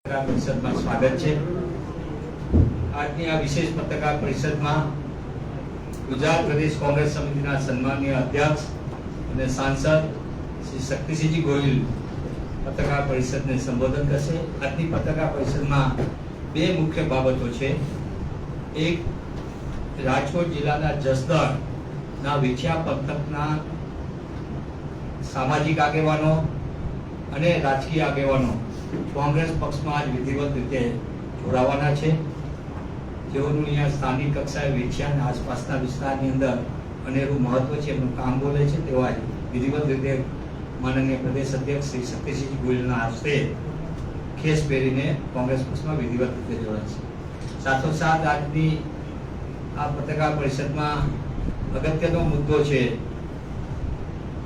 પરિષદમાં સ્વાગત છે। આજની આ વિશેષ પત્રકાર પરિષદમાં ગુજરાત પ્રદેશ કોંગ્રેસ સમિતિના સન્માનીય અધ્યક્ષ અને સાંસદ શ્રી શક્તિસિંહજી ગોહિલ પત્રકાર પરિષદને સંબોધન કરશે। આજની પત્રકાર પરિષદમાં બે મુખ્ય બાબતો છે। એક, રાજકોટ જિલ્લાના જસદણના વિછિયા પંથકના સામાજિક આગેવાનો અને રાજકીય આગેવાનો કોંગ્રેસ પક્ષમાં આજ વિધિવત રીતે જોડાવાના છે। જેઓનું અહીંયા સ્થાનિક કક્ષાએ વિછિયા અને આસપાસના વિસ્તારની અંદર અનેરું મહત્વ છે, એમનું કામ બોલે છે। તેઓ આજ વિધિવત રીતે માનનીય પ્રદેશ અધ્યક્ષ શ્રી શક્તિસિંહ ગોહિલના હસ્તે ખેસ પહેરીને કોંગ્રેસ પક્ષમાં વિધિવત રીતે જોડાશે। સાથોસાથ આજની આ પત્રકાર પરિષદમાં અગત્યનો મુદ્દો છે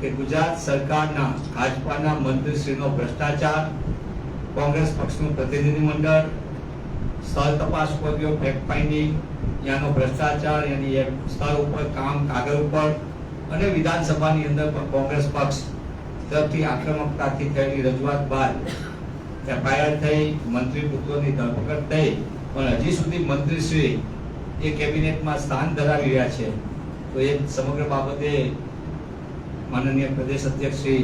કે ગુજરાત સરકારના ભાજપાના મંત્રીશ્રીનો ભ્રષ્ટાચાર, કોંગ્રેસ પક્ષનું પ્રતિનિધિ મંડળ, સ્થળ તપાસ કર્યો, ફેક્ટ ફાઇન્ડિંગ, યાનો ભ્રષ્ટાચાર, યાની એક સ્થળ ઉપર કામ કાગળ ઉપર અને વિધાનસભાની અંદર પણ કોંગ્રેસ પક્ષ તરફથી આક્રમકતાથી થયેલી રજૂઆત બાદ એફઆઈઆર થઈ, મંત્રી પુત્રોની ધરપકડ થઈ, પણ હજી સુધી મંત્રીશ્રી એ કેબિનેટમાં સ્થાન ધરાવી રહ્યા છે। તો એ સમગ્ર બાબતે માનનીય પ્રદેશ અધ્યક્ષ શ્રી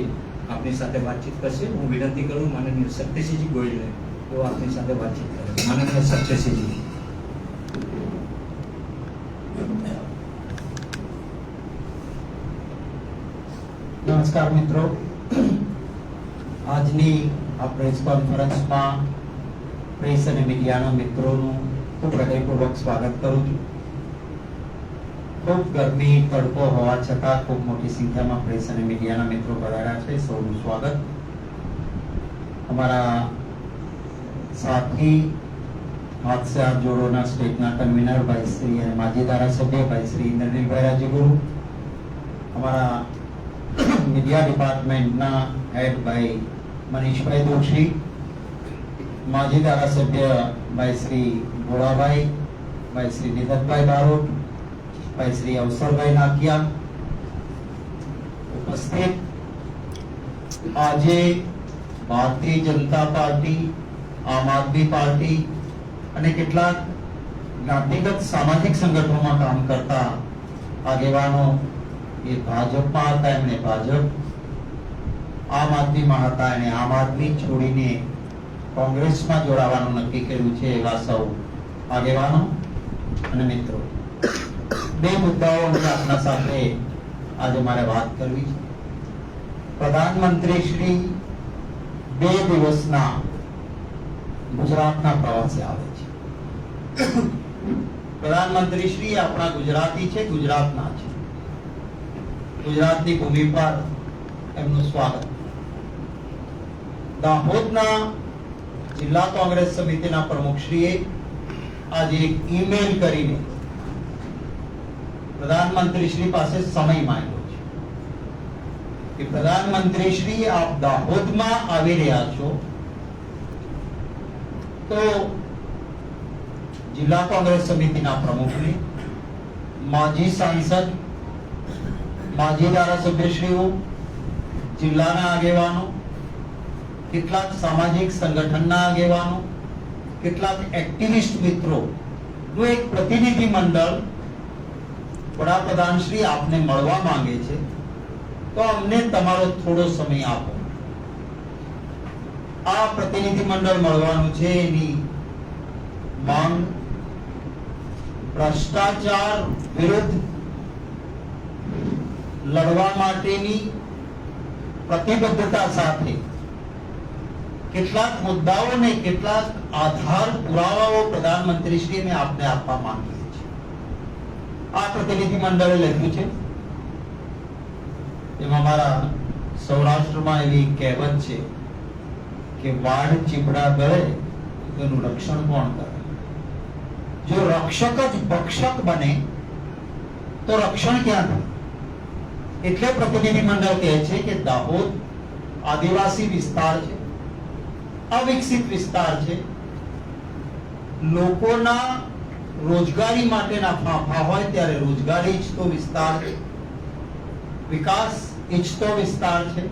આપની સાથે વાતચીત કરશે। હું વિનંતી કરું માનનીય શક્તિસિંહજી ગોહિલને તો આપની સાથે વાતચીત કરે। માનનીય શક્તિસિંહજી। નમસ્કાર મિત્રો, આજની આ પ્રેસ કોન્ફરન્સમાં પ્રેસ અને મીડિયાના મિત્રોનું ખૂબ હૃદયપૂર્વક સ્વાગત કરું છું। ખૂબ ગરમી તડકો હોવા છતાં ખૂબ મોટી સંખ્યામાં પ્રેસ અને મીડિયાના મિત્રો પધાર્યા છે। સૌનું સ્વાગત। અમારા સાથી હાથ સે હાથ જોડોના સ્ટેટના કન્વીનર ભાઈ શ્રી અને માજી ધારાસભ્ય ભાઈ શ્રી ઇન્દ્રનીલભાઈ રાજ્યગુરુ, અમારા મીડિયા ડિપાર્ટમેન્ટના હેડ ભાઈ મનીષભાઈ દોશી, માજી ધારાસભ્ય ભાઈ શ્રી ભોળાભાઈ, ભાઈ શ્રી નિધનભાઈ બારોટ, ભાઈ શ્રી અવસરભાઈ નાકિયા, ઉપસ્થિત આજે ભારતીય જનતા પાર્ટી, આમ આદમી પાર્ટી અને કેટલાક જ્ઞાતિગત સામાજિક સંગઠનોમાં કામ કરતા આગેવાનો, એ ભાજપમાં હતા એમણે ભાજપ, આમ આદમીમાં હતા એને આમ આદમી છોડીને કોંગ્રેસમાં જોડાવાનું નક્કી કર્યું છે એવા સૌ આગેવાનો અને મિત્રો, બે મુદ્દાઓ અંગે આપના સાથે આજે મારે વાત કરવી છે। પ્રધાનમંત્રી શ્રી 2 દિવસના ગુજરાતના પ્રવાસે આવે છે। પ્રધાનમંત્રી શ્રી આપણા ગુજરાતી છે, ગુજરાતના છે। ગુજરાતની ભૂમિ પર એમનું સ્વાગત। દાહોદના જિલ્લા કોંગ્રેસ સમિતિના પ્રમુખશ્રીએ આજે એક ઈમેલ કરીને પ્રધાનમંત્રી શ્રી પાસે સમય માંગ્યો છે કે પ્રધાનમંત્રી શ્રી આપ દાહોદમાં આવી રહ્યા છો તો જિલ્લા કોંગ્રેસ સમિતિના પ્રમુખને, માજી સાંસદ, માજી ધારાસભ્યશ્રીઓ, જિલ્લાના આગેવાનો, કેટલાક સામાજિક સંગઠનના આગેવાનો, કેટલાક એક્ટિવિસ્ટ મિત્રો નું એક પ્રતિનિધિ મંડળ વડાપ્રધાન શ્રી આપને મળવા માંગે છે, તો અમને તમારો થોડો સમય આપો। આ પ્રતિનિધિ મંડળ મળવાનું છે, એની માંગ ભ્રષ્ટાચાર વિરુદ્ધ લડવા માટેની પ્રતિબદ્ધતા સાથે કેટલાક મુદ્દાઓને, કેટલાક આધાર પુરાવાઓ પ્રધાનમંત્રી શ્રીને આપને આપવા માંગીએ છીએ। આ પ્રતિનિધિ મંડળે લખ્યું છે, એમાં મારા સૌરાષ્ટ્રમાં એવી કહેવત છે કે વાડ ચીપડા ગળે એનું રક્ષણ કોણ કરે? જો રક્ષક જ ભક્ષક બને તો રક્ષણ ક્યાં થાય? એટલે પ્રતિનિધિ મંડળ કહે છે કે દાહોદ આદિવાસી વિસ્તાર છે, અવિકસિત વિસ્તાર છે, લોકોના રોજગારી માટેના ફાંફા હોય ત્યારે રોજગારી ઈચ્છતો વિસ્તાર છે, વિકાસ ઈચ્છતો વિસ્તાર છે,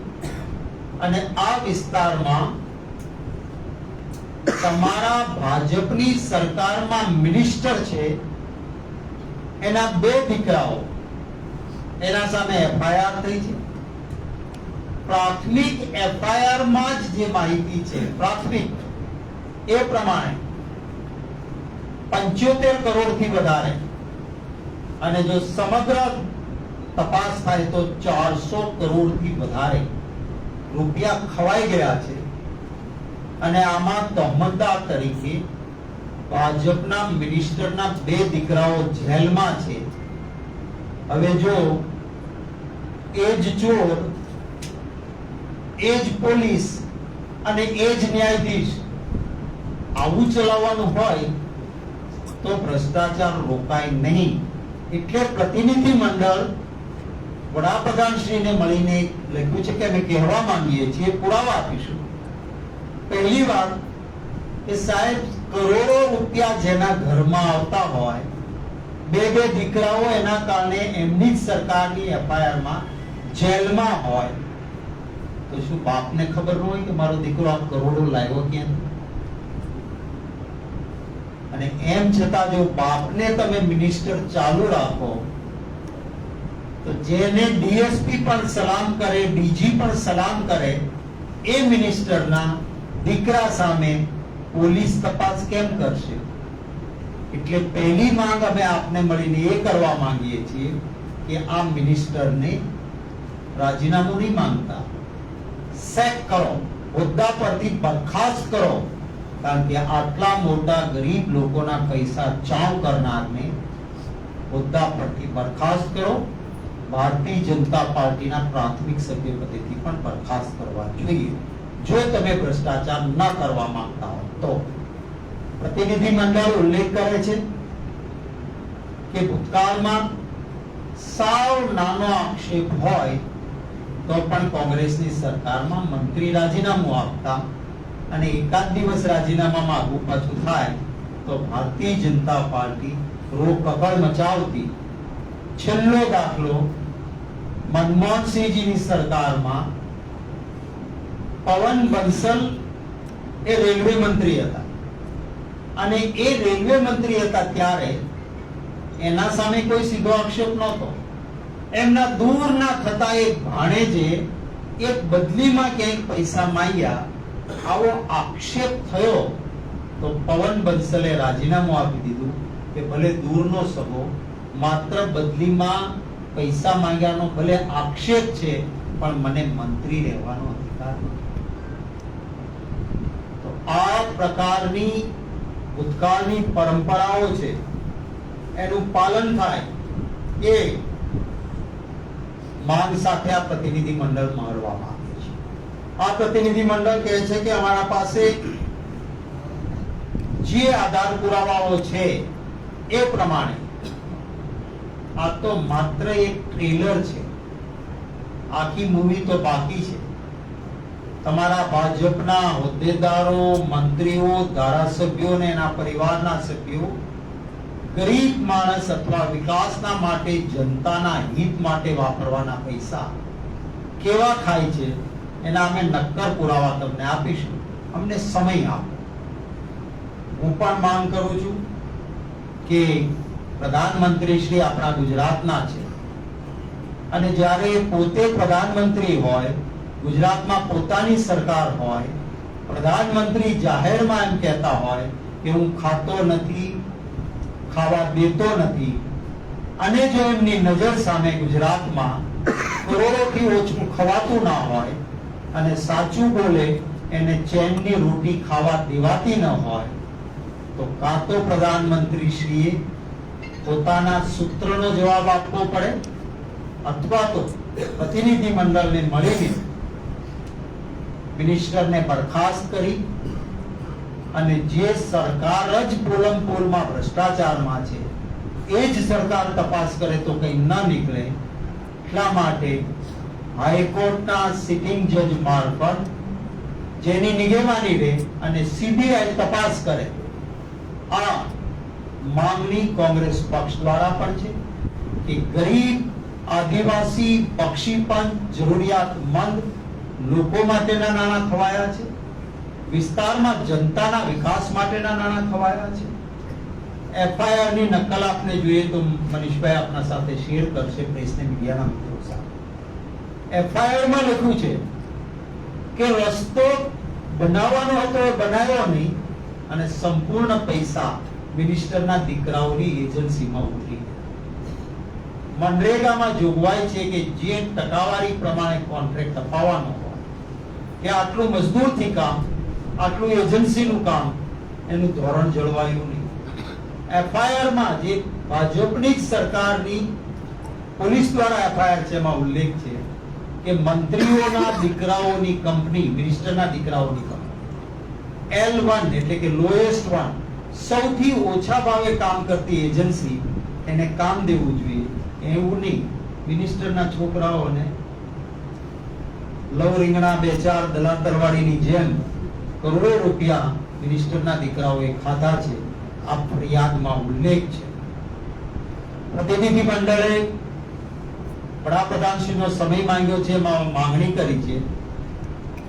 અને આ વિસ્તારમાં તમારા ભાજપની સરકારમાં મિનિસ્ટર છે, એના 2 દીકરાઓ, એના સામે એફઆઈઆર થઈ છે. પ્રાથમિક એફઆઈઆર માં જ જે માહિતી છે, પ્રાથમિક એ પ્રમાણે 75 કરોડ થી વધારે, અને જો સમગ્ર તપાસ થાય તો 400 કરોડ થી વધારે રૂપિયા ખવાઈ ગયા છે. અને આમાં તહમતદાર તરીકે ભાજપના મિનિસ્ટરના 2 દીકરાઓ જેલમાં છે. હવે જો એ જ ચોર, એ જ પોલીસ અને એ જ ન્યાયાધીશ આવું ચલાવવાનું હોય તો ભ્રષ્ટાચાર રોકાય નહીં. એટલે પ્રતિનિધિ મંડળ વડાપ્રધાનશ્રીને મળીને લખ્યું છે કે અમે કહેવા માંગીએ છીએ, પુરાવા આપીશું. પહેલી વાત કે સાહેબ, કરોડો રૂપિયા જેના ઘરમાં આવતા હોય, 2 દીકરાઓ એના કારણે એમની જ સરકારની એફઆઈઆર માં જેલમાં હોય, તો શું બાપને ખબર ન હોય કે મારો દીકરો આ કરોડો લાવ્યો ક્યાંથી? અને એમ છતાં જો બાપને તમે મિનિસ્ટર ચાલુ રાખો તો જેને ડીએસપી પણ સલામ કરે, ડીજી પણ સલામ કરે, એ મિનિસ્ટરના દીકરા સામે પોલીસ તપાસ કેમ કરશે? એટલે પહેલી માંગ અમે આપને મળીને એ કરવા માંગીએ છીએ કે આ મિનિસ્ટરને રાજીનામું નહીં માંગતા, સેક કરો, હોદ્દા પરથી બરખાસ્ત કરો. કારણ કે આટલા મોટા ગરીબ લોકોના પૈસા ચાવ કરનારને હોદ્દા પરથી બરખાસ્ત કરો. ભારતીય જનતા પાર્ટીના પ્રાથમિક સભ્ય પદેથી પણ બરખાસ્ત કરવા જોઈએ જો તમે ભ્રષ્ટાચાર ન કરવા માંગતા હો તો. પ્રતિનિધિ મંડળ ઉલ્લેખ કરે છે કે ભૂતકાળમાં સાવ નાનો આક્ષેપ હોય તો પણ કોંગ્રેસની સરકારમાં મંત્રી રાજીનામું આપતા, અને એકાદ દિવસ રાજીનામામાં આગુ પાછું થાય તો ભારતીય જનતા પાર્ટી રોકકળ મચાવતી. છેલ્લો દાખલો મનમોહનસિંહજીની સરકારમાં પવન બંસલ એ રેલવે મંત્રી હતા, અને એ રેલવે મંત્રી હતા ત્યારે એના સામે કોઈ સીધો આક્ષેપ નહોતો. એમના દૂરના થતા એક ભાણેજે એક બદલીમાં ક્યાંક પૈસા માંગ્યા, આવો આક્ષેપ થયો તો પવન બંસલે રાજીનામું આપી દીધું કે ભલે દૂરનો સગો, માત્ર બદલીમાં પૈસા માંગ્યાનો ભલે આક્ષેપ છે પણ મને મંત્રી રહેવાનો અધિકાર નથી. તો આ પ્રકારની ભૂતકાળની પરંપરાઓ છે, એનું પાલન થાય એ માંગ સાથે આ પ્રતિનિધિ મંડળ મળવામાં આવે છે. આ પ્રતિનિધિ મંડળ કહે છે કે અમારા પાસે જે આધાર પુરાવાઓ છે એ પ્રમાણે આ તો માત્ર એક ટ્રેલર છે, આખી મૂવી તો બાકી છે. તમારા ભાજપના હોદ્દેદારો, મંત્રીઓ, ધારાસભ્યો અને એના પરિવારના સભ્યો ગરીબ માણસ અથવા વિકાસના માટે, જનતાના હિત માટે વાપરવાના પૈસા કેવા ખાય છે એના અમે નક્કર પુરાવા તમને આપીશું. અમને સમય આપો. હું પણ માંગ કરું છું કે પ્રધાનમંત્રી શ્રી આપણા ગુજરાતના છે, અને જ્યારે પોતે પ્રધાનમંત્રી હોય, ગુજરાતમાં પોતાની સરકાર હોય, પ્રધાનમંત્રી જાહેરમાં એમ કહેતા હોય કે હું ખાતો નથી, ખાવા દેતો નથી, અને જો એમની નજર સામે ગુજરાતમાં કરોડોથી ઓછું ખવાતું ના હોય અને સાચું બોલે, એને ચેનની રોટી ખાવા દેવાતી ન હોય, તો કાં તો પ્રધાનમંત્રી શ્રીએ પોતાના સૂત્રનો જવાબ આપવો પડે, અથવા તો પ્રતિનિધિ મંડળને મળીને મિનિસ્ટરને બરખાસ્ત કરી અને જે સરકાર જ પોલમપોલમાં ભ્રષ્ટાચારમાં છે એ જ સરકાર તપાસ કરે તો કંઈ ન નીકળે. એટલા માટે હાઈકોર્ટના સિટિંગ જજ મારફત જેની નિગેવાની રહે અને સીબીઆઈ તપાસ કરે, આ માંગણી કોંગ્રેસ પક્ષ દ્વારા પણ છે કે ગરીબ, આદિવાસી, બક્ષીપંચ, જરૂરિયાતમંદ લોકો માટેના નાણાં ખવાયા છે. વિસ્તારમાં જનતાના વિકાસ માટેના નાણાં ખવાયા છે. એફઆઈઆર ની નકલ આપને જોઈએ તો મનીષભાઈ આપના સાથે શેર કરશે પ્રેસ ને મીડિયાના મિત્રો સાથે. એફઆઈઆર માં લખ્યું છે કે રસ્તો બનાવવાનો હતો એ બનાવ્યો નહીં અને સંપૂર્ણ પૈસા મિનિસ્ટરના દીકરાઓની એજન્સીમાં ઉતરી ગયા. મનરેગામાં જોગવાઈ છે કે જે ટકાવારી પ્રમાણે કોન્ટ્રાક્ટ અપાવવાનો હોય કે આટલું મજદૂરથી કામ, આટલું એજન્સીનું કામ, એનું ધોરણ જળવાયું નહીં. એફઆઈઆર માં જે ભાજપની જ સરકારની પોલીસ દ્વારા એફઆઈઆર છે એમાં ઉલ્લેખ છે કે મંત્રીઓના દીકરાઓની કંપની, મિનિસ્ટરના દીકરાઓની કંપની L1 એટલે કે લોએસ્ટ વન, સૌથી ઓછા ભાવે કામ કરતી એજન્સી એને કામ દેવું જોઈએ. એવું નહીં મિનિસ્ટરના છોકરાઓને લવ રીંગણા બે ચાર દલાતરવાડીની જેમ કરોડો રૂપિયા મિનિસ્ટરના દીકરાઓએ ખાધા છે. આ ફરિયાદમાં ઉલ્લેખ છે. પ્રતિનિધિ મંડળે વડાપ્રધાનશ્રીનો સમય માંગ્યો છે, માંગણી કરી છે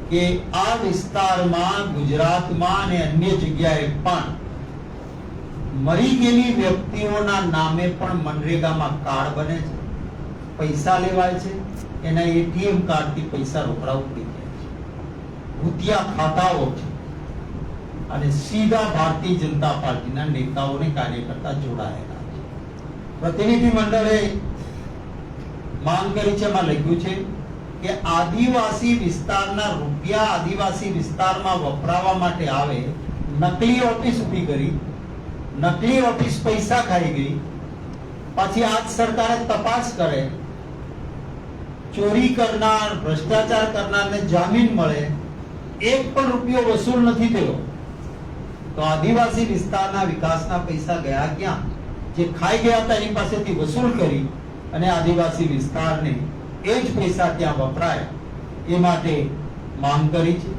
કે આ વિસ્તારમાં ગુજરાતમાં અને અન્ય જગ્યાએ પણ મરી ગયેલી વ્યક્તિઓના નામે પણ મનરેગામાં કાર્ડ બને છે, પૈસા લેવાય છે, એના એટીએમ કાર્ડથી પૈસા રોકડા ઉપડી જાય છે, ભૂતિયા ખાતાઓ છે અને સીધા ભારતીય જનતા પાર્ટીના નેતાઓને કાર્યકર્તા જોડાયેલા છે. પ્રતિનિધિ મંડળે માંગ કરી છે, એમાં લખ્યું છે કે આદિવાસી વિસ્તારના રૂપિયા આદિવાસી વિસ્તારમાં વપરાવા માટે આવે, નકલી ઓફિસ ઊભી કરી, નકલી ઓફિસ પૈસા ખાઈ ગઈ, પછી આજ સરકારે તપાસ કરે, ચોરી કરનાર, ભ્રષ્ટાચાર કરનારને જામીન મળે, એક પણ રૂપિયો વસૂલ નથી થયો, તો આદિવાસી વિસ્તારના વિકાસના પૈસા ગયા ક્યાં? જે ખાઈ ગયા હતા એની પાસેથી વસૂલ કરી અને આદિવાસી વિસ્તારને એ જ પૈસા ત્યાં વપરાય એ માટે માંગ કરી છે.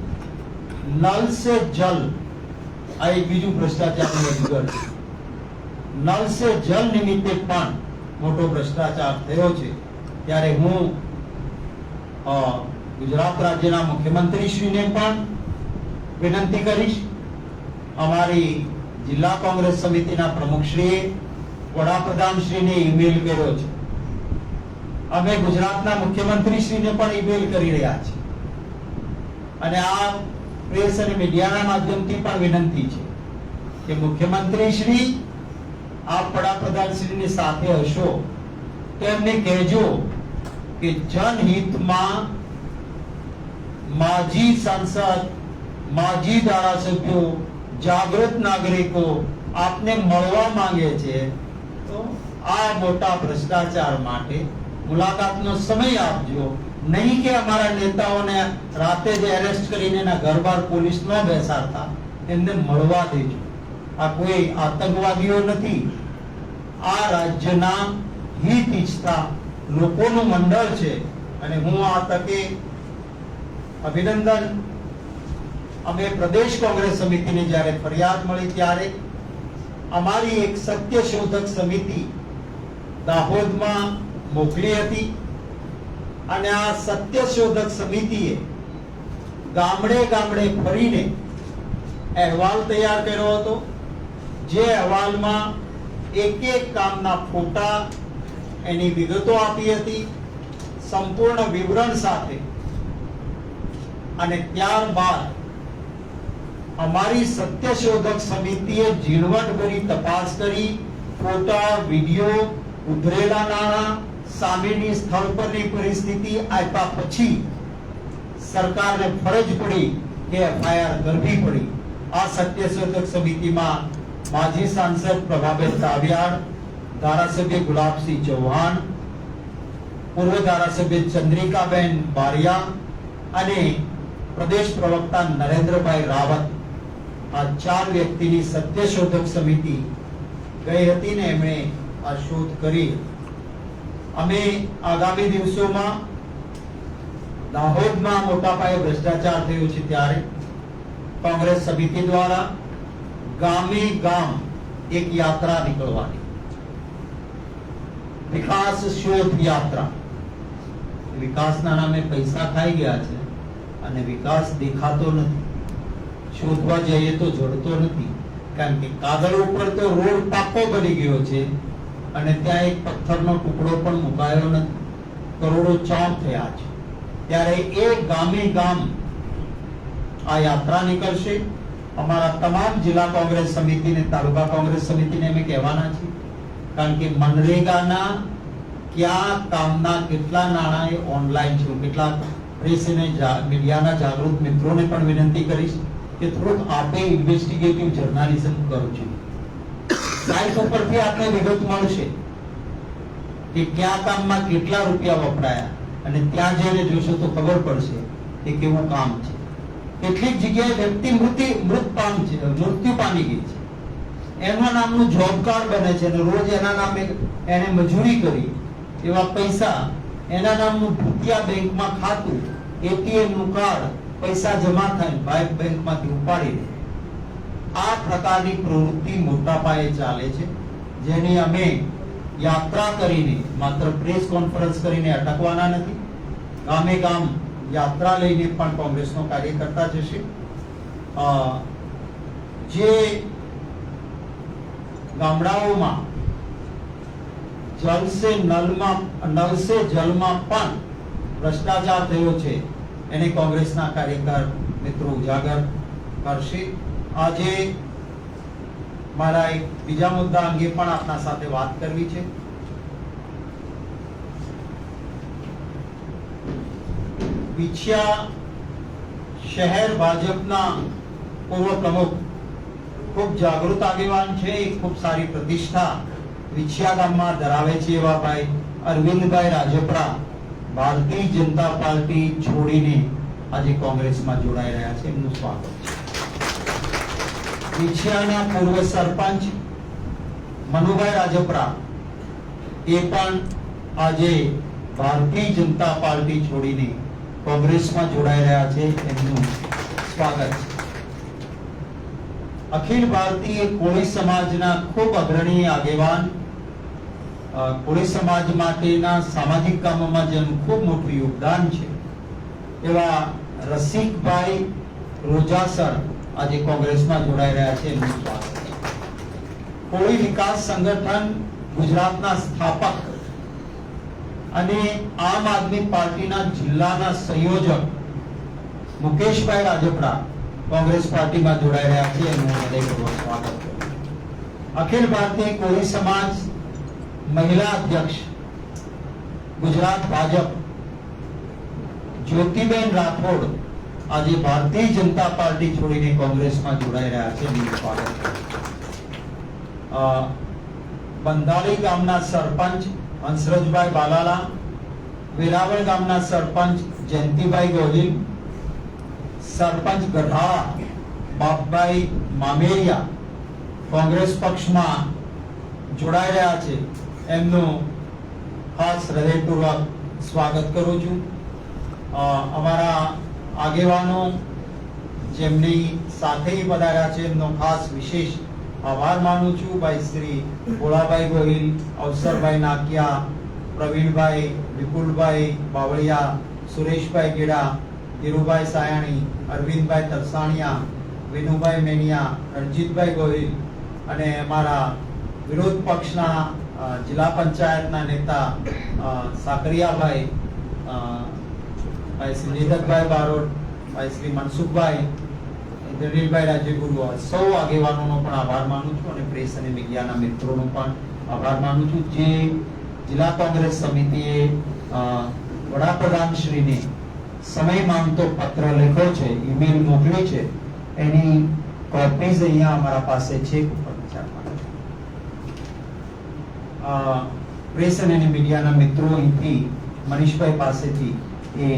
નલ સે જલ, આ એક બીજું ભ્રષ્ટાચારનું અધિકાર છે. નલ સે જલ નિમિત્તે પણ મોટો ભ્રષ્ટાચાર થયો છે. ત્યારે હું ગુજરાત રાજ્યના મુખ્યમંત્રીશ્રીને પણ વિનંતી કરીશ, અમારી જિલ્લા કોંગ્રેસ સમિતિના પ્રમુખશ્રીએ વડાપ્રધાનશ્રીને ઈમેલ કર્યો છે, અમે ગુજરાતના મુખ્યમંત્રીશ્રીને પણ ઈમેલ કરી રહ્યા છીએ અને આ પ્રેસ અને મીડિયાના માધ્યમથી પણ વિનંતી છે કે મુખ્યમંત્રીશ્રી આપ વડાપ્રધાનશ્રીની સાથે હશો તો એમને કહેજો કે જનહિતમાં માજી સાંસદ, માજી ધારાસભ્યો, જાગૃત નાગરિકો આપને મળવા માંગે છે, તો આ મોટા ભ્રષ્ટાચાર માટે મુલાકાતનો સમય આપજો. નહીં કે અમારા નેતાઓને રાતે જ એરેસ્ટ કરીને એના ઘર બહાર પોલીસ ન બેસાડતા, એમને મળવા દેજો. આ કોઈ આતંકવાદીઓ નથી, આ રાજ્યના હિત ઈચ્છતા લોકોનું મંડળ છે. અને હું આ તકે અભિનંદન, અમે પ્રદેશ કોંગ્રેસ સમિતિને જ્યારે ફરિયાદ મળી ત્યારે અમારી એક સત્ય શોધક સમિતિ દાહોદમાં મોકલી હતી અને આ સત્ય શોધક સમિતિએ ગામડે ગામડે ફરીને અહેવાલ તૈયાર કર્યો હતો, જે અહેવાલમાં એક એક કામના ફોટા, એની વિગતો આપી હતી સંપૂર્ણ વિવરણ સાથે. અને ત્યારબાદ અમારી સત્ય શોધક સમિતિએ ઝીણવટભરી તપાસ કરી, ફોટા, વિડીયો, ઉધરેલા નાણાં, સામેની સ્થળ પરની પરિસ્થિતિ આપ્યા પછી સરકારને ફરજ પડી કે એફઆઈઆર કરવી પડી. આ સત્ય શોધક સમિતિમાં માજી સાંસદ પ્રભાબેન તાવિયાડ, ધારાસભ્ય ગુલાબસિંહ ચૌહાણ, પૂર્વ ધારાસભ્ય ચંદ્રિકાબેન બારિયા અને પ્રદેશ પ્રવક્તા નરેન્દ્રભાઈ રાવત, આ 4 વ્યક્તિની સત્ય શોધક સમિતિ ગઈ હતી ને એમણે આ શોધ કરી. અમે આગામી દિવસોમાં દાહોદમાં મોટા પાયે ભ્રષ્ટાચાર થયો છે ત્યારે કોંગ્રેસ સમિતિ દ્વારા ગામે ગામ એક યાત્રા નીકળવાની, વિકાસ શોધ યાત્રા. વિકાસના નામે પૈસા ખાઈ ગયા છે અને વિકાસ દેખાતો નથી. શોધવા જઈએ તો જડતો નથી, કારણ કે કાગળ ઉપર તો રોડ પાકો બની ગયો છે અને ત્યાં એક પથ્થરનો ટુકડો પણ મુકાયો નથી. કરોડો ચોક થયા છે. ત્યારે એ ગામે ગામ આ યાત્રા નીકળશે. અમારા તમામ જિલ્લા કોંગ્રેસ સમિતિને, તાલુકા કોંગ્રેસ સમિતિને અમે કહેવાના છીએ, કારણ કે મનરેગાના કયા કામના કેટલા નાણાં એ ઓનલાઈન છે. કેટલા પ્રેસ અને મીડિયાના જાગૃત મિત્રોને પણ વિનંતી કરીશ કે થોડુંક આપે ઇન્વેસ્ટિગેટિવ જર્નાલિઝમ કરો છો. સાઇટ ઉપરથી આપને વિગત મળશે કે કયા કામમાં કેટલા રૂપિયા વપરાયા, અને ત્યાં જઈને જોશો તો ખબર પડશે કે કેવું કામ છે. કેટલીક જગ્યાએ વ્યક્તિ મૃત્યુ પામી ગઈ છે, એના નામનું જોબ કાર્ડ બને છે અને રોજ એના નામે એને મજૂરી કરી એવા પૈસા, એના નામનું ભૂતિયા બેંકમાં ખાતું, એટીએમ નું કાર્ડ, પૈસા જમા થાય ભાઈ બેંકમાંથી ઉપાડી દે. આ પ્રકારની પ્રવૃત્તિ મોટા પાયે ચાલે છે, જેની અમે યાત્રા કરીને, માત્ર પ્રેસ કોન્ફરન્સ કરીને અટકવાના નથી. ગામે ગામ યાત્રા લઈને પણ કોંગ્રેસનો કાર્ય કરતા જશે. જે ગામડાઓમાં નલ સે જલમાં પણ ભ્રષ્ટાચાર થયો છે એને કોંગ્રેસના કાર્યકર મિત્રો ઉજાગર કરશે. આજે મારા એક બીજા મુદ્દા અંગે પણ આપના સાથે વાત કરવી છે. વિછિયા શહેર ભાજપના પૂર્વ પ્રમુખ, ખૂબ જાગૃત આગેવાન છે, એક ખૂબ સારી પ્રતિષ્ઠા વિછિયા ગામમાં ધરાવે છે એવા ભાઈ અરવિંદભાઈ રાજપરા ભારતીય જનતા પાર્ટી છોડીને આજે કોંગ્રેસમાં જોડાઈ રહ્યા છે. એમનું સ્વાગત છે. વિછિયાના પૂર્વ સરપંચ મનુભાઈ રાજપરા એ પણ આજે ભારતીય જનતા પાર્ટી છોડીને કોંગ્રેસમાં જોડાઈ રહ્યા છે. એમનું સ્વાગત છે. અખિલ ભારતીય કોળી સમાજના ખૂબ અગ્રણી આગેવાન, કોળી સમાજ માટેના સામાજિક કામોમાં જેનું ખૂબ મોટું યોગદાન છે એવા રસિકભાઈ રોજાસર આજે કોંગ્રેસમાં જોડાઈ રહ્યા છે. એમનું સ્વાગત છે. કોળી વિકાસ સંગઠન ગુજરાતના સ્થાપક અને આમ આદમી પાર્ટીના જિલ્લાના સંયોજક મુકેશભાઈ રાજપરા કોંગ્રેસ પાર્ટીમાં જોડાઈ રહ્યા છે. એનું હૃદયપૂર્વક સ્વાગત કરું. અખિલ ભારતીય કોળી સમાજ મહિલા અધ્યક્ષ ગુજરાત ભાજપ જ્યોતિબેન રાઠોડ આજે ભારતીય જનતા પાર્ટી છોડીને કોંગ્રેસમાં જોડાઈ રહ્યા છે. એનું સ્વાગત કરું. બંધાળી ગામના સરપંચ હંસરજભાઈ બાલાલા, વેરાવળ ગામના સરપંચ જયંતિભાઈ ગોહિલ, સરપંચ ગઢાળા બાપભાઈ મામેરિયા કોંગ્રેસ પક્ષમાં જોડાઈ રહ્યા છે. એમનું ખાસ હૃદયપૂર્વક સ્વાગત કરું છું. અમારા આગેવાનો જેમની સાથે પધાર્યા છે એમનો ખાસ વિશેષ આભાર માનું છું. ભાઈ શ્રી ભોળાભાઈ ગોહિલ, અવસરભાઈ નાકિયા, પ્રવીણભાઈ, વિપુલભાઈ બાવળિયા, સુરેશભાઈ ગેડા, ધીરુભાઈ સાયાણી, અરવિંદભાઈ તરસાણિયા, વિનુભાઈ મેનિયા, રણજીતભાઈ ગોહિલ અને અમારા વિરોધ પક્ષના જિલ્લા પંચાયતના નેતા સાકરિયાભાઈ, ભાઈ શ્રી નિધકભાઈ બારોટ, ભાઈ શ્રી મનસુખભાઈ, દલીલભાઈ રાજ્યગુરુ, સૌ આગેવાનોનો પણ આભાર માનું છું અને પ્રેસ અને મીડિયાના મિત્રોનો પણ આભાર માનું છું. જે જિલ્લા કોંગ્રેસ સમિતિએ વડાપ્રધાન શ્રીને સમય માંગતો પત્ર લખ્યો છે, ઈમેલ મોકલી છે, એની કોપીઝ અહીંયા અમારા પાસે છે. પ્રેસ અને મીડિયાના મિત્રો અહીંથી મનીષભાઈ પાસેથી એ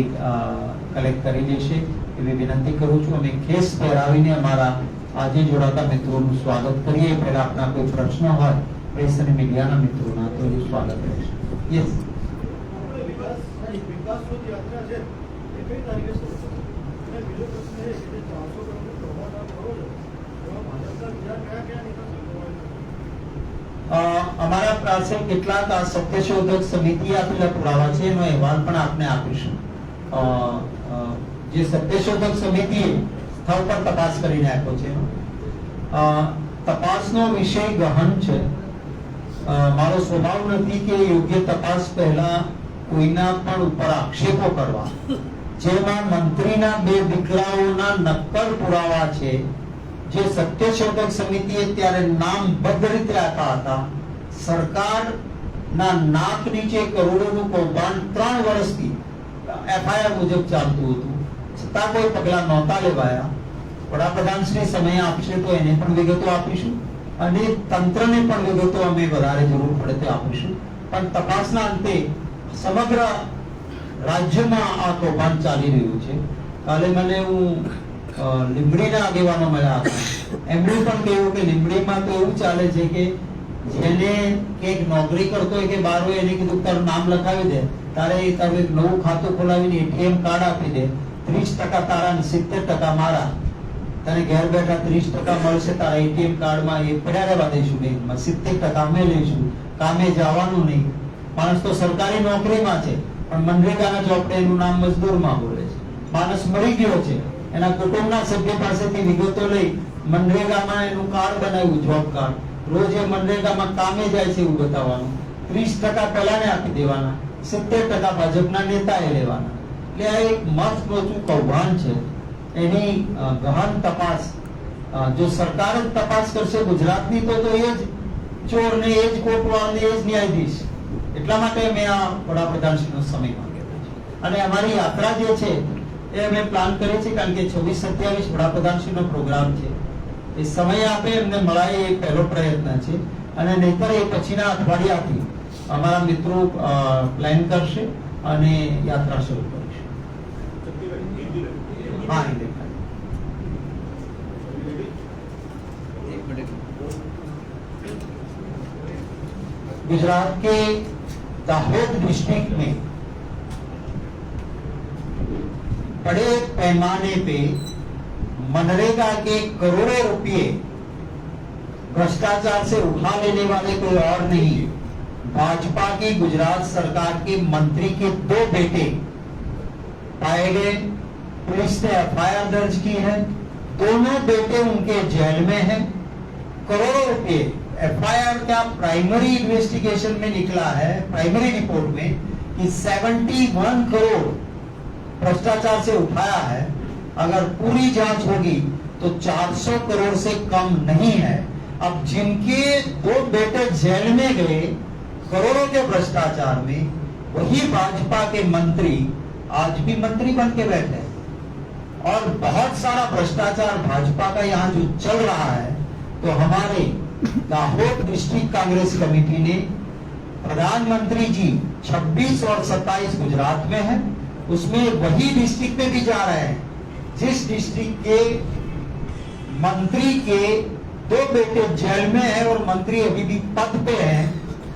કલેક્ટ કરી લેશે એવી વિનંતી કરું છું. અમે કેસ પહેરાવીને અમારા આજે જોડાતા મિત્રોનું સ્વાગત કરીએ. પહેલા આપના કોઈ પ્રશ્ન હોય પ્રેસ અને મીડિયાના મિત્રોના તો એનું સ્વાગત રહેશે. યસ. અમારા પાસે કેટલાક સત્યશોધક સમિતિએ આપેલા પુરાવા છે, એનો અહેવાલ પણ આપને આપીશું. જે સત્યશોધક સમિતિએ સ્થળ પર તપાસ કરીને આપ્યો છે. તપાસનો વિષય ગહન છે. મારો સ્વભાવ નથી કે યોગ્ય તપાસ પહેલા કોઈના પણ ઉપર આક્ષેપો કરવા. જેમાં મંત્રીના બે દીકરાઓના નક્કર પુરાવા છે, જે સત્યશોધક સમિતિએ ત્યારે નામબદ્ધ રીતે આપ્યા હતા. સરકારના નાક નીચે કરોડોનું કૌભાંડ 3 વર્ષથી એફઆઈઆર મુજબ ચાલતું હતું, છતાં કોઈ પગલા નહોતા લેવાયા. વડાપ્રધાન શ્રી સમય આપશે તો એને પણ વિગતો આપીશું અને તંત્રને પણ વિગતો અમે વધારે જરૂર પડે તે આપીશું. પણ તપાસના અંતે સમગ્ર રાજ્યમાં આ કૌભાંડ ચાલી રહ્યું છે. કાલે મને લીંબડીના આગેવાનો મળ્યા હતા. એમણે પણ કહ્યું કે લીંબડીમાં તો એવું ચાલે છે કે જેને એક નોકરી કરતો હોય કે બાર હોય એને કીધું તારું નામ લખાવી દે, તારે તારું એક નવું ખાતું ખોલાવીને એટીએમ કાર્ડ આપી દે, 30% તારા ને 70% મારા, તને ઘેર બેઠા 30% મળશે તારા એટીએમ કાર્ડમાં, એ પડ્યા રહેવા દઈશું બેંકમાં, 70% અમે લઈશું, કામે જવાનું નહીં. માણસ તો સરકારી નોકરીમાં છે પણ મનરેગાના ચોપડે એનું નામ મજદૂરમાં બોલે છે. માણસ મરી ગયો છે, એના કુટુંબના સભ્ય પાસેથી વિગતો લઈ મનરેગામાં એનું કાર્ડ બનાવ્યું, જોબ કાર્ડ. રોજ એ મનરેગામાં કામે જાય છે એવું બતાવવાનું, 30% પહેલાને આપી દેવાના, 70% ભાજપના નેતાએ લેવાના. એટલે આ એક મસ્ત મોટું કૌભાંડ છે. એની ગહન તપાસ જો સરકાર જ તપાસ કરશે ગુજરાતની તો એ જ ચોર ને એ જ કોટવાળ ને એ જ ન્યાયાધીશ. એટલા માટે મેં આ વડાપ્રધાનશ્રીનો સમય માંગેલો છે. અને અમારી યાત્રા જે છે એ અમે પ્લાન કરીએ છીએ, કારણ કે 26-27 વડાપ્રધાનશ્રીનો પ્રોગ્રામ છે. એ સમય આપે એમને મળાય એ પહેલો પ્રયત્ન છે. અને નહીતર એ પછીના અઠવાડિયાથી અમારા મિત્રો પ્લાન કરશે અને યાત્રા શરૂ કરીશું. हाँ, गुजरात के दाहोद डिस्ट्रिक्ट में बड़े पैमाने पे मनरेगा के करोड़ों रुपए भ्रष्टाचार से उठा लेने वाले कोई और नहीं, भाजपा की गुजरात सरकार के मंत्री के 2 बेटे पाए गए. पुलिस ने एफआईआर दर्ज की है. दोनों बेटे उनके जेल में हैं. करोड़ों रुपए एफआईआर का प्राइमरी इन्वेस्टिगेशन में निकला है, प्राइमरी रिपोर्ट में, कि 71 करोड़ भ्रष्टाचार से उठाया है. अगर पूरी जांच होगी तो 400 करोड़ से कम नहीं है. अब जिनके 2 बेटे जेल में गए करोड़ों के भ्रष्टाचार में, वही भाजपा के मंत्री आज भी मंत्री बन के बैठे हैं. और बहुत सारा भ्रष्टाचार भाजपा का यहाँ जो चल रहा है, तो हमारे दाहोद डिस्ट्रिक्ट कांग्रेस कमेटी ने प्रधानमंत्री जी 26 और 27 गुजरात में है, उसमें वही डिस्ट्रिक्ट में भी जा रहे हैं जिस डिस्ट्रिक्ट के मंत्री के 2 बेटे जेल में है और मंत्री अभी भी पद पे हैं.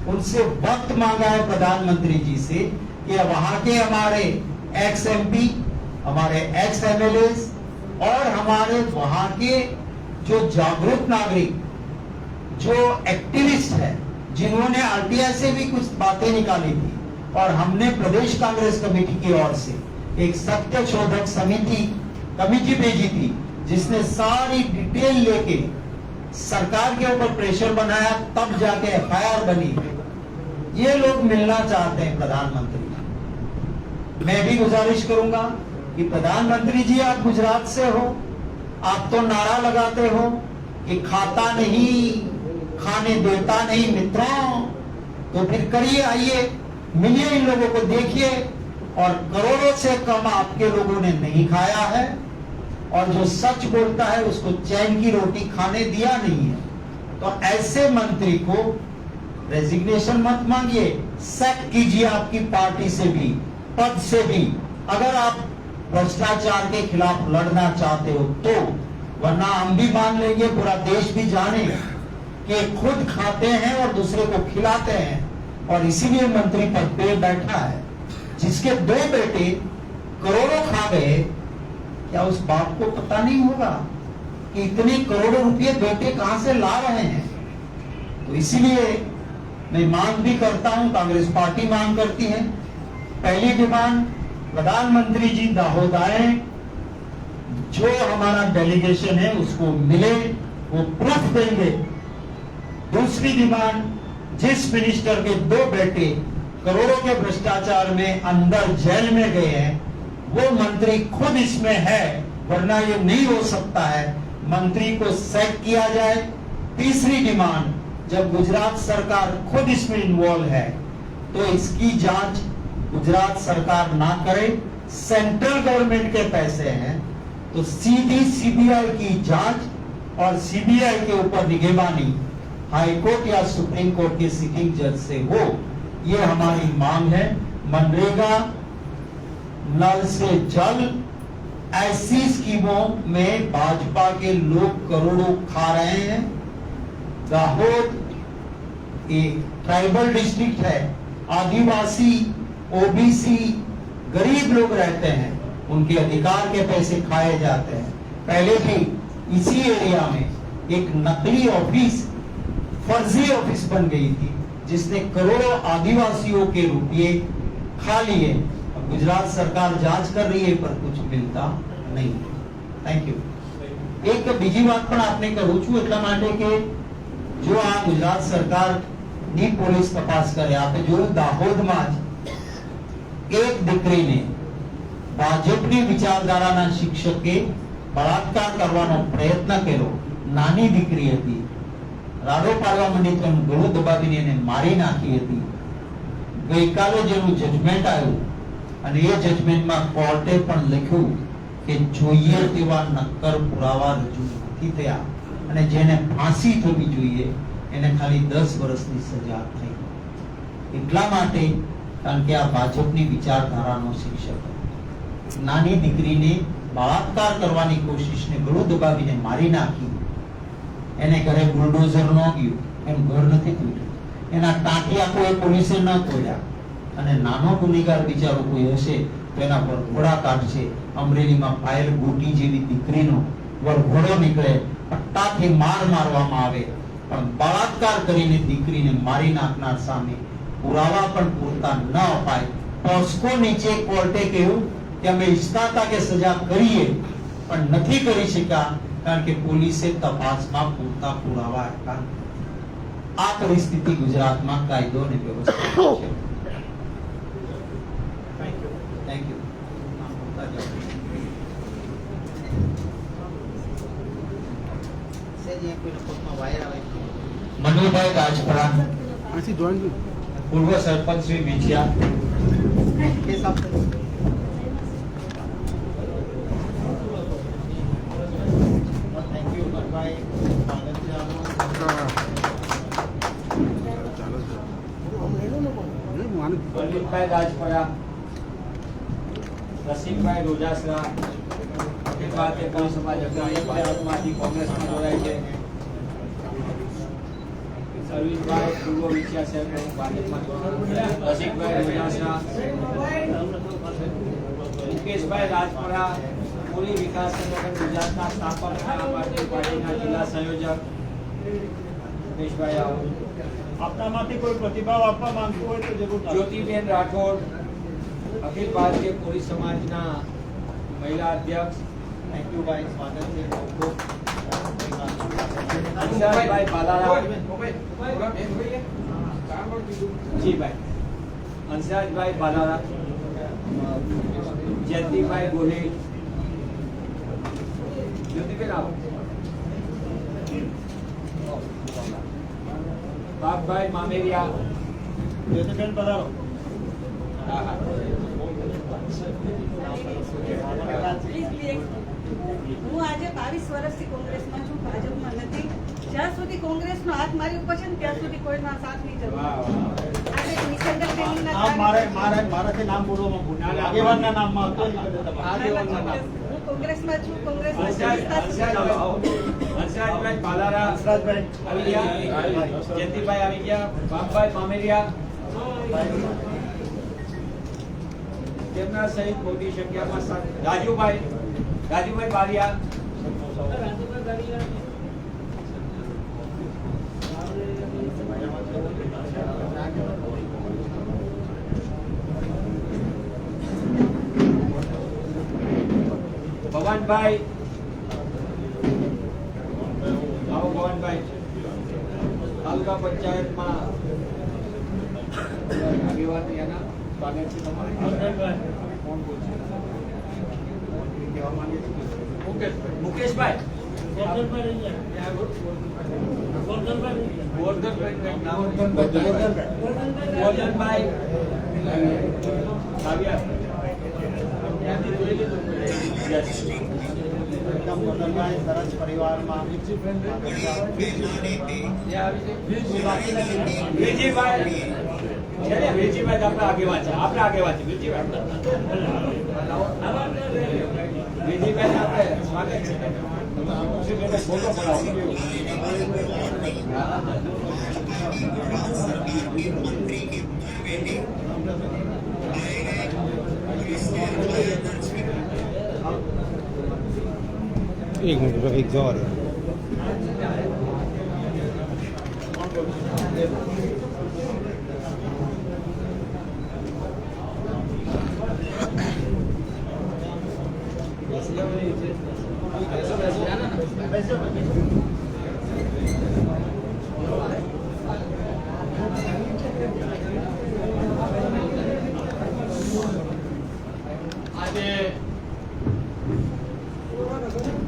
उनसे वक्त मांगा है प्रधानमंत्री जी से कि वहां के हमारे एक्स एमपी, हमारे एक्स एमएलए और हमारे वहां के जो जागरूक नागरिक, जो एक्टिविस्ट है, जिन्होंने आरटीआई से भी कुछ बातें निकाली थी, और हमने प्रदेश कांग्रेस कमेटी की ओर से एक सत्यशोधक समिति कमेटी भेजी थी, जिसने सारी डिटेल लेके सरकार के ऊपर प्रेशर बनाया, तब जाके एफआईआर बनी. ये लोग मिलना चाहते हैं प्रधानमंत्री. मैं भी गुजारिश करूंगा कि प्रधानमंत्री जी आप गुजरात से हो, आप तो नारा लगाते हो कि खाता नहीं, खाने देता नहीं मित्रों, तो फिर करिए, आइए मिलिए इन लोगों को, देखिए. और करोड़ों से कम आपके लोगों ने नहीं खाया है, और जो सच बोलता है उसको चैन की रोटी खाने दिया नहीं है. तो ऐसे मंत्री को रेजिग्नेशन मत मांगिए, सैक कीजिए आपकी पार्टी से भी, पद से भी, अगर आप भ्रष्टाचार के खिलाफ लड़ना चाहते हो तो. वरना हम भी मान लेंगे, पूरा देश भी जाने कि खुद खाते हैं और दूसरे को खिलाते हैं, और इसीलिए मंत्री पद पे बैठा है. जिसके 2 बेटे करोड़ों खा गए, क्या उस बाप को पता नहीं होगा कि इतने करोड़ों रुपए बेटे कहां से ला रहे हैं? तो इसीलिए मैं मांग भी करता हूं, कांग्रेस पार्टी मांग करती है. पहली डिमांड, प्रधानमंत्री जी दाहोद आए, जो हमारा डेलीगेशन है उसको मिले, वो प्रूफ देंगे। दूसरी डिमांड, जिस मिनिस्टर के 2 बेटे करोड़ों के भ्रष्टाचार में अंदर जेल में गए हैं, वो मंत्री खुद इसमें है, वरना ये नहीं हो सकता है। मंत्री को सैक किया जाए। तीसरी डिमांड, जब गुजरात सरकार खुद इसमें इन्वॉल्व है तो इसकी जांच गुजरात सरकार ना करे। सेंट्रल गवर्नमेंट के पैसे हैं तो सीधी सीबीआई की जांच और सीबीआई के ऊपर निगरानी हाई कोर्ट या सुप्रीम कोर्ट के सिटिंग जज से हो, ये हमारी मांग है। मनरेगा, नल से जल, ऐसी स्कीमों में भाजपा के लोग करोड़ों खा रहे हैं। दाहोद एक ट्राइबल डिस्ट्रिक्ट है, आदिवासी, ओबीसी, गरीब लोग रहते हैं, उनके अधिकार के पैसे खाए जाते हैं। पहले भी इसी एरिया में एक नकली ऑफिस, फर्जी ऑफिस बन गई थी जिसने करोड़ों आदिवासियों के रुपये खा लिए। अब गुजरात सरकार जांच कर रही है पर कुछ मिलता नहीं। Thank you. एक બીજી વાત પણ આપને કરું છું એટલા માટે કે જો આ ગુજરાત સરકારની પોલીસ તપાસ કરે, આપણે જોયું દાહોદમાં જ એક દીકરીને ભાજપની વિચારધારાના શિક્ષકે બળાત્કાર કરવાનો પ્રયત્ન કર્યો। નાની દીકરી હતી, રાડો પાડવા માંડી તો ગળું દબાવીને એને મારી નાખી હતી। ગઈકાલે જેનું જજમેન્ટ આવ્યું અને એ જજમેન્ટમાં કોર્ટે પણ લખ્યું કે જોઈએ તેવા નક્કર પુરાવા રજૂ નથી થયા અને જેને ફાંસી થવી જોઈએ એને ખાલી 10 વર્ષની સજા થઈ। એટલા માટે કારણ કે આ ભાજપની વિચારધારાનો શિક્ષક નાની દીકરીને બળાત્કાર કરવાની કોશિશને ગળું દબાવીને મારી નાખી। એને ઘરે બુલડોઝર ન ગયું, એનું ઘર નથી તૂટ્યું, એના ટાંટિયા કોઈ પોલીસે ન તોડ્યા અને નાનો ગુનેગાર બિચારો કોઈ હશે તો એના પર ઘોડા કાઢશે। અમરેલીમાં પાયલ ગોટી જેવી દીકરીનો વરઘોડો નીકળે, પટ્ટાથી માર મારવામાં આવે, પણ બળાત્કાર કરીને દીકરીને મારી નાખનાર સામે પુરાવા પણ પૂરતા ન અપાય। પોસ્કો નીચે કોર્ટે કહ્યું કે અમે ઈચ્છતા હતા કે સજા કરીએ પણ નથી કરી શક્યા કારણ કે પોલીસે તપાસમાં પૂરતા પુરાવા આપ્યા। આ પરિસ્થિતિ ગુજરાતમાં કાયદો અને વ્યવસ્થા છે। Thank you. મનુભાઈ રાજપરા, પૂર્વ સરપંચ શ્રી વિછિયા। અનિલભાઈ રાજપરા, રસિકભાઈ રોજાસરા, અખિલ ભારતીય કોંગ્રેસ સમાજ અગ્રણી, ભાજપમાંથી કોંગ્રેસમાં જોડાય છે। સર્વિસભાઈ પૂર્વ વિછિયા સાહેબ ભાજપમાં, રસિકભાઈ રોજાસરા, મુકેશભાઈ રાજપરા, પૂરી વિકાસ સંગઠન ગુજરાતના સ્થાપક, આમ આદમી પાર્ટીના જિલ્લા સંયોજક। મુકેશભાઈ આવો। આપનામાંથી કોઈ પ્રતિભાવ આપવા માંગતો હોય તો જરૂર જ્યોતિબેન રાઠોડ, અખિલ ભારતીય પોલીસ સમાજના મહિલા અધ્યક્ષ। થેન્ક યુ ભાઈ, સ્વાગત છે। હંસરાજભાઈ બાલારા, જી ભાઈ, હંસરાજભાઈ બાલારા, જયંતિભાઈ ગોહિલ, જ્યોતિબેન આવો। બાપભાઈ મામેરિયા, જ્યોતિબેન પધારો। હું આજે 22 વર્ષથી કોંગ્રેસમાં છું, ભાજપમાં નથી। જ્યાં સુધી કોંગ્રેસનો હાથ મારી ઉપર છે ને ત્યાં સુધી કોઈનો સાથ નહીં જરૂર। આજે નિસર્ગ પ્રેમીના નામ મારાથી નામ બોલવા માંગુ છું। આગેવાનના નામમાં હતો જ નથી તમારે। હું કોંગ્રેસમાં છું, કોંગ્રેસમાં હંસરાજભાઈ બાલારા, હંસરાજભાઈ આવી ગયા, જયંતિભાઈ આવી ગયા, બાપભાઈ મામેરિયા, તેમના સહિત મોટી સંખ્યામાં રાજુભાઈ બારિયા, ભવાનભાઈ ભગવાનભાઈ આવો ભગવાનભાઈ તાલુકા પંચાયતમાં આગેવાન એના સ્વાગત છે તમારે કોણ બોલશે કહેવા માંગે છે મુકેશભાઈ ગોરધનભાઈ ગોરધનભાઈ સરસ પરિવારમાં વેજીભાઈ આપણા આગેવાન છે વેજીભાઈ આપણે સ્વાગત છે ફોટો પડાવો एक मिनट एक जवाब આજે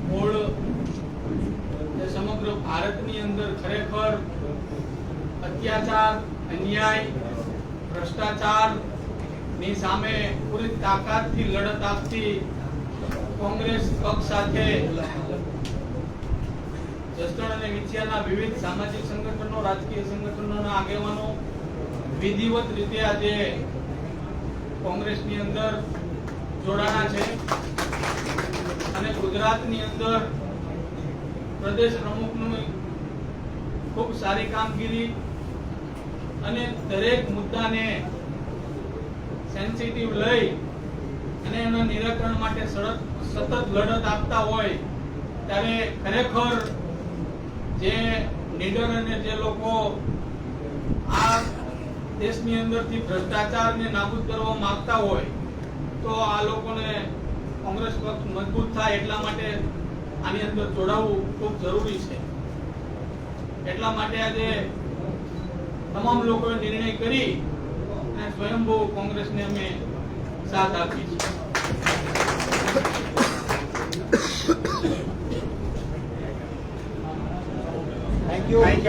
મૂળ સમગ્ર ભારતની અંદર ખરેખર અત્યાચાર અન્યાય ભ્રષ્ટાચાર ની સામે પૂરી તાકાતથી લડત આપતી કોંગ્રેસ પક્ષ સાથે જસદણ અને વિછિયાના વિવિધ સામાજિક સંગઠનો રાજકીય સંગઠનોના આગેવાનો વિધિવત રીતે આજે કોંગ્રેસની અંદર જોડાણા છે અને ગુજરાતની અંદર પ્રદેશ પ્રમુખનું ખૂબ સારી કામગીરી અને દરેક મુદ્દાને સેન્સિટિવ લઈ અને એના નિરાકરણ માટે સતત લડત આપતા હોય ત્યારે ખરેખર જે નીડર અને જે લોકો આ દેશની અંદરથી ભ્રષ્ટાચારને નાબૂદ કરવા માંગતા હોય તો આ લોકોને કોંગ્રેસ પક્ષ મજબૂત થાય એટલા માટે આની અંદર જોડાવવું ખૂબ જરૂરી છે. એટલા માટે આજે તમામ લોકોએ નિર્ણય કરી અને સ્વયંભૂ કોંગ્રેસને અમે સાથ આપી છે. Thank you.